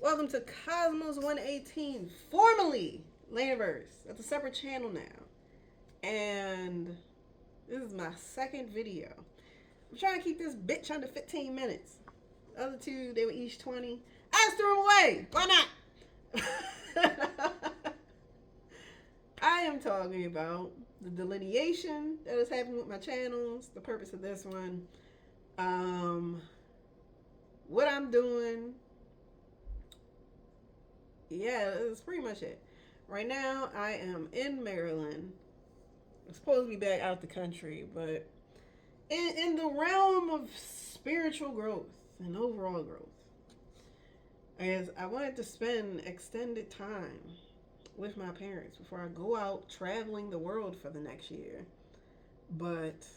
Welcome to COSMOS-118, formerly Laniverse. That's a separate channel now. And this is my second video. I'm trying to keep this bitch under 15 minutes. The other two, they were each 20. I just threw them away. Why not? I am talking about the delineation that is happening with my channels, the purpose of this one, what I'm doing. Yeah, that's pretty much it. Right now, I am in Maryland. I'm supposed to be back out the country, but in the realm of spiritual growth and overall growth, as I wanted to spend extended time with my parents before I go out traveling the world for the next year. But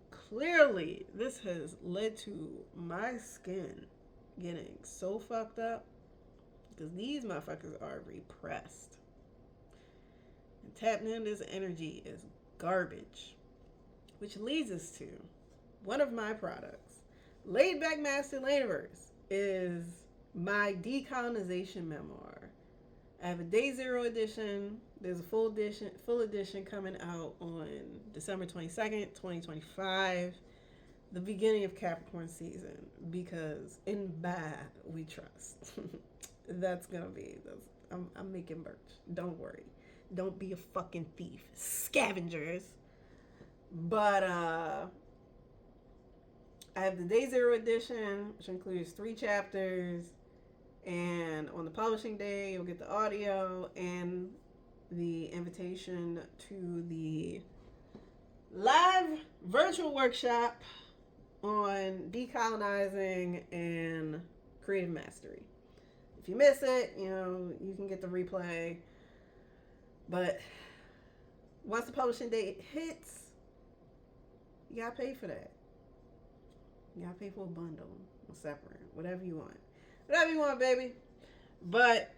clearly, this has led to my skin getting so fucked up because these motherfuckers are repressed. And tapping into this energy is garbage. Which leads us to one of my products. Laid Back Master Laniverse is my Decolonization Memoir. I have a Day Zero edition. There's a full edition coming out on December 22nd, 2025. The beginning of Capricorn season, because in bad we trust. That's gonna be. I'm making merch. Don't worry. Don't be a fucking thief, scavengers. But I have the Day Zero edition, which includes 3 chapters. And on the publishing day, you'll get the audio and the invitation to the live virtual workshop on decolonizing and creative mastery. If you miss it, you can get the replay. But once the publishing date hits, you gotta pay for that. You gotta pay for a bundle, or separate, whatever you want. Whatever you want, baby. But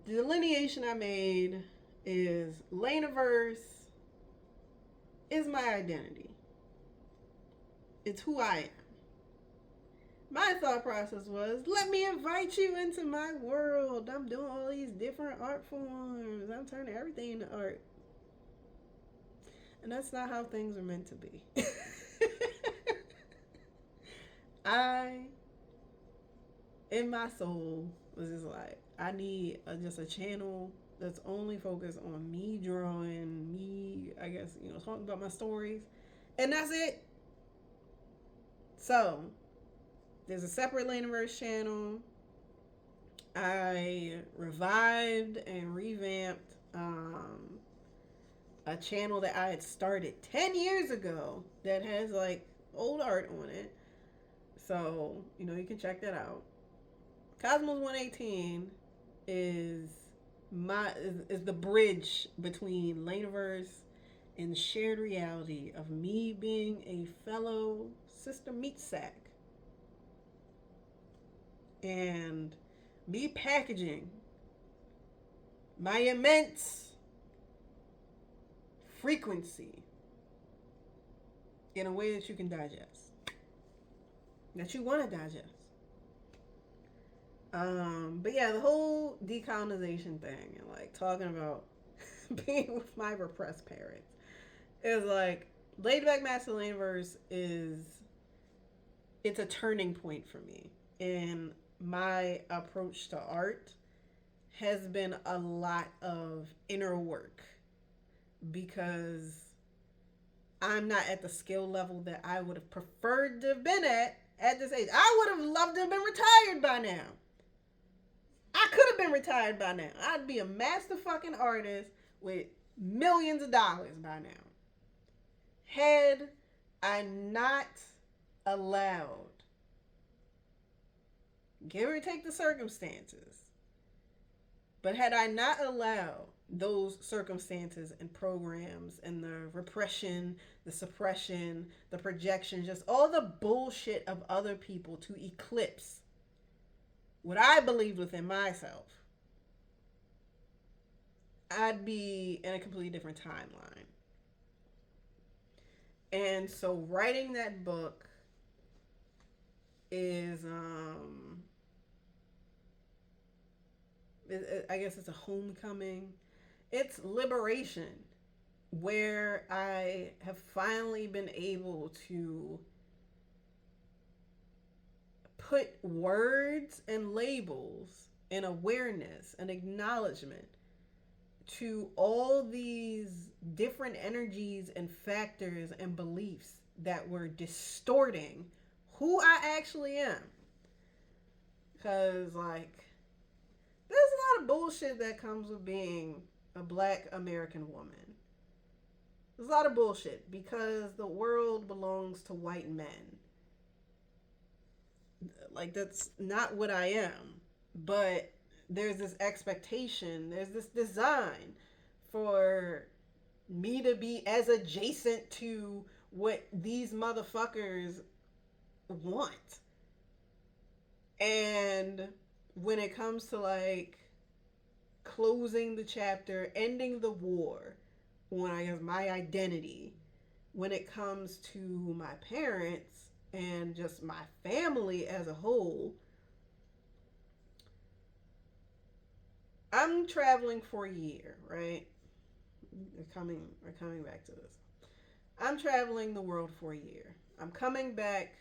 the delineation I made is Laniverse is my identity. It's who I am. My thought process was, let me invite you into my world. I'm doing all these different art forms. I'm turning everything into art. And that's not how things are meant to be. In my soul, was just like, I need just a channel that's only focused on me drawing, me, I guess, talking about my stories. And that's it. So, there's a separate Laniverse channel. I revived and revamped a channel that I had started 10 years ago that has like old art on it. So, you can check that out. COSMOS-118 is the bridge between Laniverse and the shared reality of me being a fellow sister meat sack and me packaging my immense frequency in a way that you can digest, that you want to digest. But yeah, the whole decolonization thing and like talking about being with my repressed parents is like Laid Back Master Laniverse it's a turning point for me. And my approach to art has been a lot of inner work because I'm not at the skill level that I would have preferred to have been at this age. I would have loved to have been retired by now. I could have been retired by now. I'd be a master fucking artist with millions of dollars by now. Had I not allowed, give or take the circumstances, but had I not allowed those circumstances and programs and the repression, the suppression, the projection, just all the bullshit of other people to eclipse what I believed within myself, I'd be in a completely different timeline. And so writing that book is I guess it's a homecoming. It's liberation, where I have finally been able to put words and labels and awareness and acknowledgement to all these different energies and factors and beliefs that were distorting who I actually am. Because, like, there's a lot of bullshit that comes with being a black American woman. There's a lot of bullshit because the world belongs to white men. Like, that's not what I am. But there's this expectation, there's this design for me to be as adjacent to what these motherfuckers want. And when it comes to, like, closing the chapter, ending the war on, I guess, my identity, when it comes to my parents and just my family as a whole, I'm traveling for a year, right? We're coming back to this. I'm traveling the world for a year. I'm coming back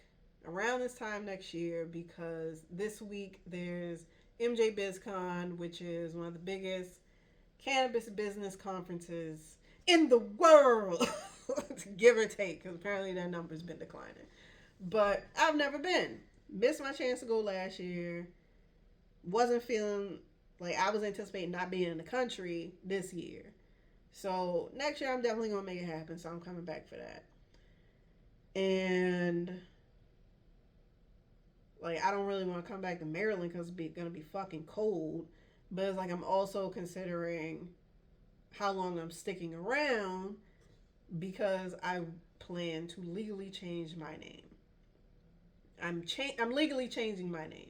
around this time next year because this week there's MJ BizCon, which is one of the biggest cannabis business conferences in the world, give or take, because apparently that number's been declining. But I've never been. Missed my chance to go last year. Wasn't feeling like I was anticipating not being in the country this year. So next year I'm definitely going to make it happen. So I'm coming back for that. And like, I don't really want to come back to Maryland because it's going to be fucking cold. But it's like I'm also considering how long I'm sticking around because I plan to legally change my name. I'm legally changing my name.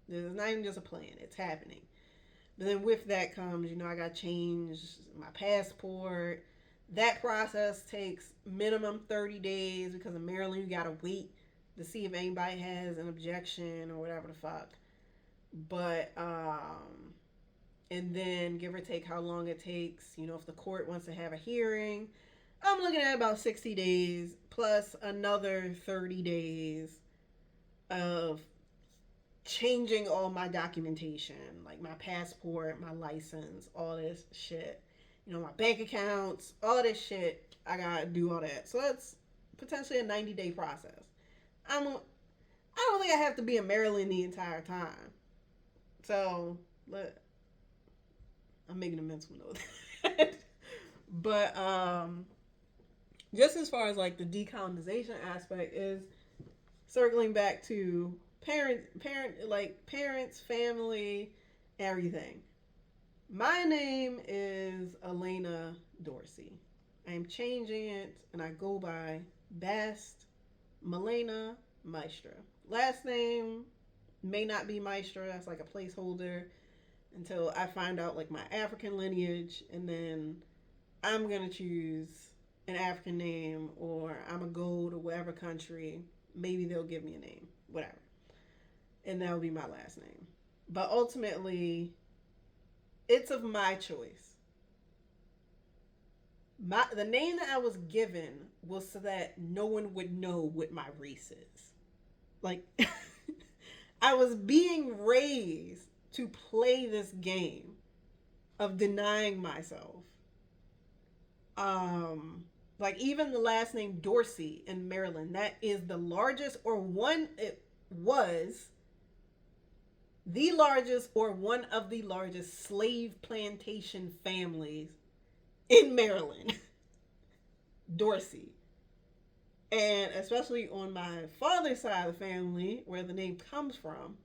It's not even just a plan. It's happening. But then with that comes, I got to change my passport. That process takes minimum 30 days because in Maryland, you got to wait to see if anybody has an objection or whatever the fuck. But, and then give or take how long it takes, if the court wants to have a hearing, I'm looking at about 60 days plus another 30 days of changing all my documentation, like my passport, my license, all this shit. My bank accounts, all this shit. I gotta do all that. So that's potentially a 90-day process. I don't think I have to be in Maryland the entire time. So I'm making a mental note of that. But just as far as like the decolonization aspect is circling back to parents, family, everything. My name is Elena Dorsey. I am changing it and I go by Bast Milena Maestra. Last name may not be Maestra, that's like a placeholder until I find out like my African lineage, and then I'm gonna choose an African name, or I'm gonna go to whatever country, maybe they'll give me a name, whatever. And that will be my last name. But ultimately, it's of my choice. The name that I was given was so that no one would know what my race is. Like, I was being raised to play this game of denying myself. Like even the last name Dorsey in Maryland, that is the largest, or one, it was the largest or one of the largest slave plantation families in Maryland. Dorsey. And especially on my father's side of the family, where the name comes from,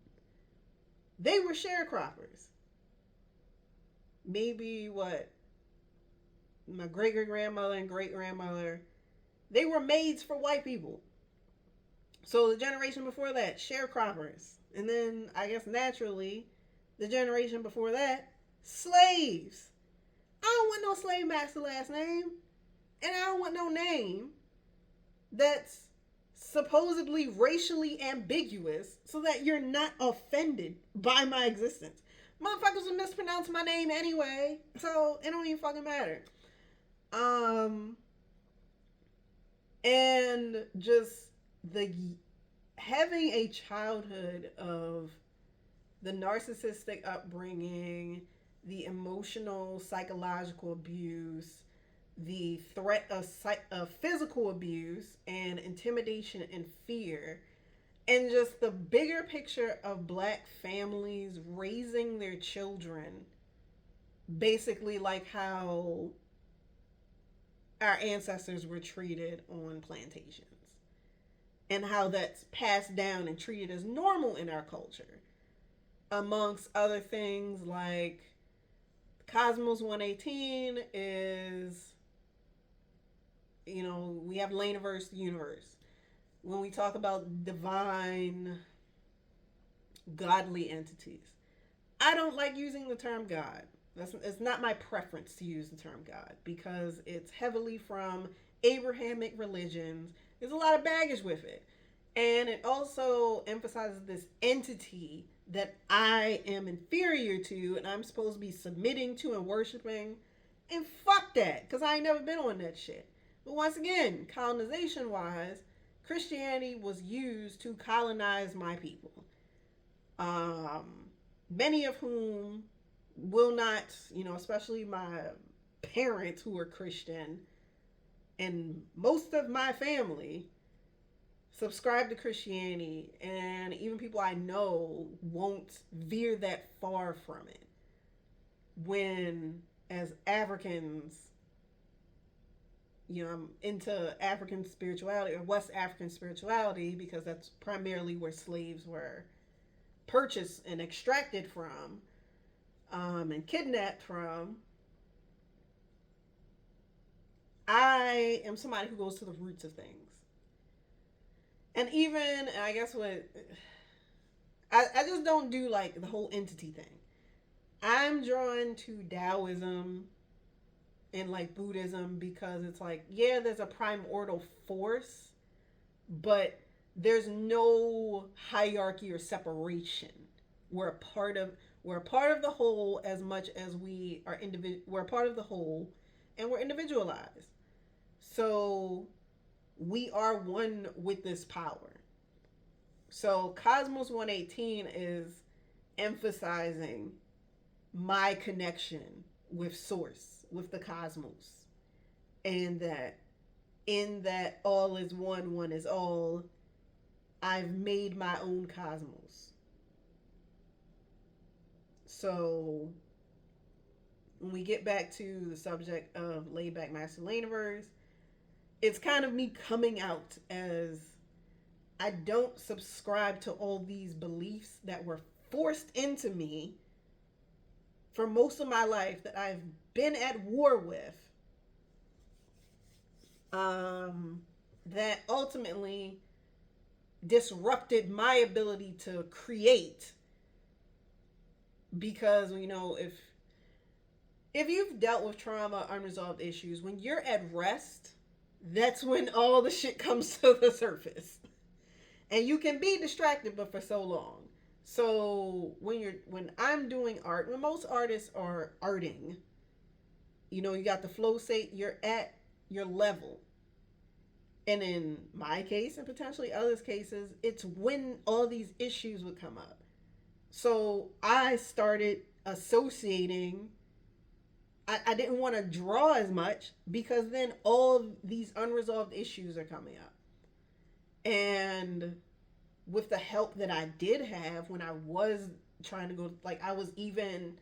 they were sharecroppers. Maybe my great-great-grandmother and great-grandmother, they were maids for white people. So the generation before that, sharecroppers. And then, I guess naturally, the generation before that, slaves. I don't want no slave master last name. And I don't want no name that's supposedly racially ambiguous so that you're not offended by my existence. Motherfuckers will mispronounce my name anyway, so it don't even fucking matter. Um, and just the having a childhood of the narcissistic upbringing, the emotional, psychological abuse, the threat of physical abuse and intimidation and fear, and just the bigger picture of black families raising their children basically like how our ancestors were treated on plantations, and how that's passed down and treated as normal in our culture, amongst other things like COSMOS-118 is, we have Laniverse universe. When we talk about divine, godly entities, I don't like using the term God. It's not my preference to use the term God because it's heavily from Abrahamic religions. There's a lot of baggage with it. And it also emphasizes this entity that I am inferior to and I'm supposed to be submitting to and worshiping. And fuck that, because I ain't never been on that shit. But once again, colonization wise, Christianity was used to colonize my people. Many of whom will not, especially my parents who are Christian, and most of my family subscribe to Christianity, and even people I know won't veer that far from it. When, as Africans, I'm into African spirituality or West African spirituality because that's primarily where slaves were purchased and extracted from, and kidnapped from. I am somebody who goes to the roots of things. And even, I guess I just don't do like the whole entity thing. I'm drawn to Taoism and like Buddhism because it's like, yeah, there's a primordial force, but there's no hierarchy or separation. We're a part of the whole as much as we are we're a part of the whole, and we're individualized. So we are one with this power. So COSMOS-118 is emphasizing my connection with source, with the cosmos, and that in that all is one, one is all, I've made my own cosmos. So when we get back to the subject of laid back master Laniverse, it's kind of me coming out as I don't subscribe to all these beliefs that were forced into me for most of my life that I've been at war with, that ultimately disrupted my ability to create. Because, if you've dealt with trauma, unresolved issues, when you're at rest, that's when all the shit comes to the surface. And you can be distracted, but for so long. So when I'm doing art, when most artists are arting, you got the flow state, you're at your level. And in my case, and potentially others' cases, it's when all these issues would come up. So I started associating. I didn't want to draw as much because then all these unresolved issues are coming up. And with the help that I did have when I was trying to go, like I was even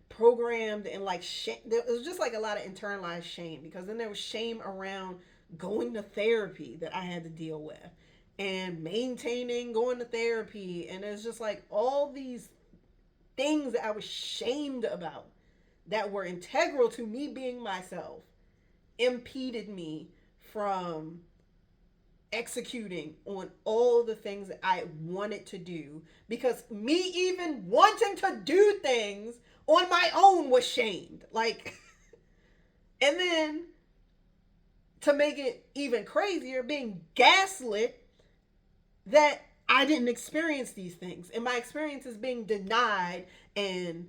programmed and like shame. There was just like a lot of internalized shame, because then there was shame around going to therapy that I had to deal with, and maintaining going to therapy. And it's just like all these things that I was shamed about that were integral to me being myself impeded me from executing on all the things that I wanted to do, because me even wanting to do things on my own was shamed. Like, and then to make it even crazier, being gaslit that I didn't experience these things, and my experience is being denied and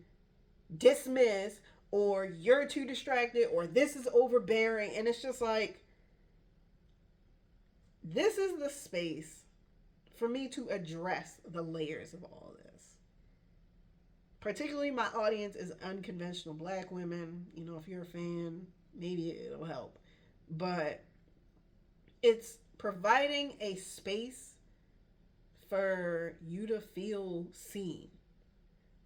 dismiss, or you're too distracted, or this is overbearing. And it's just like, this is the space for me to address the layers of all this. Particularly, my audience is unconventional Black women. You know, if you're a fan, maybe it'll help. But it's providing a space for you to feel seen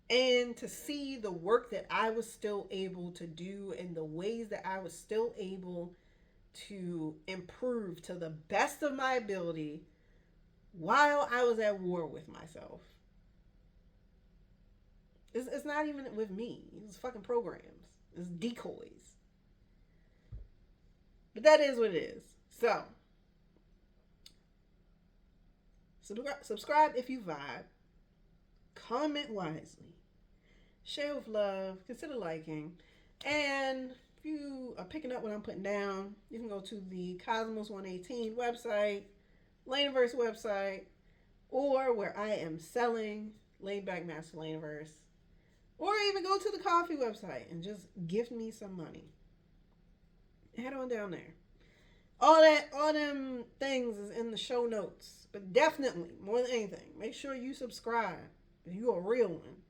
and to see the work that I was still able to do and the ways that I was still able to improve to the best of my ability while I was at war with myself. It's not even with me. It's fucking programs. It's decoys. But that is what it is. So, subscribe if you vibe. Comment wisely. Share with love. Consider liking. And if you are picking up what I'm putting down, you can go to the COSMOS-118 website, Laneverse website, or where I am selling Laid Back Master Laneverse. Or even go to the coffee website and just gift me some money. Head on down there. All them things is in the show notes. But definitely, more than anything, make sure you subscribe. If you a real one.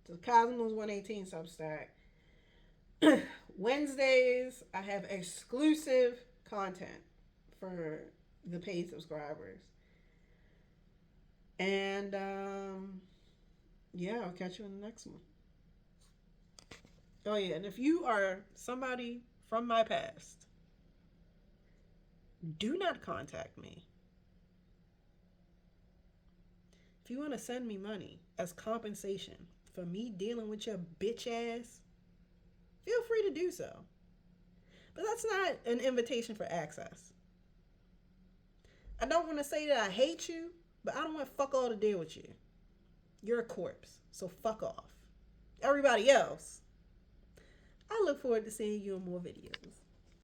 To the COSMOS-118 Substack. Wednesdays, I have exclusive content for the paid subscribers. And, yeah, I'll catch you in the next one. Oh, yeah, and if you are somebody from my past, do not contact me. If you want to send me money as compensation for me dealing with your bitch ass, feel free to do so. But that's not an invitation for access. I don't want to say that I hate you, but I don't want fuck all to deal with you. You're a corpse, so fuck off. Everybody else, I look forward to seeing you in more videos.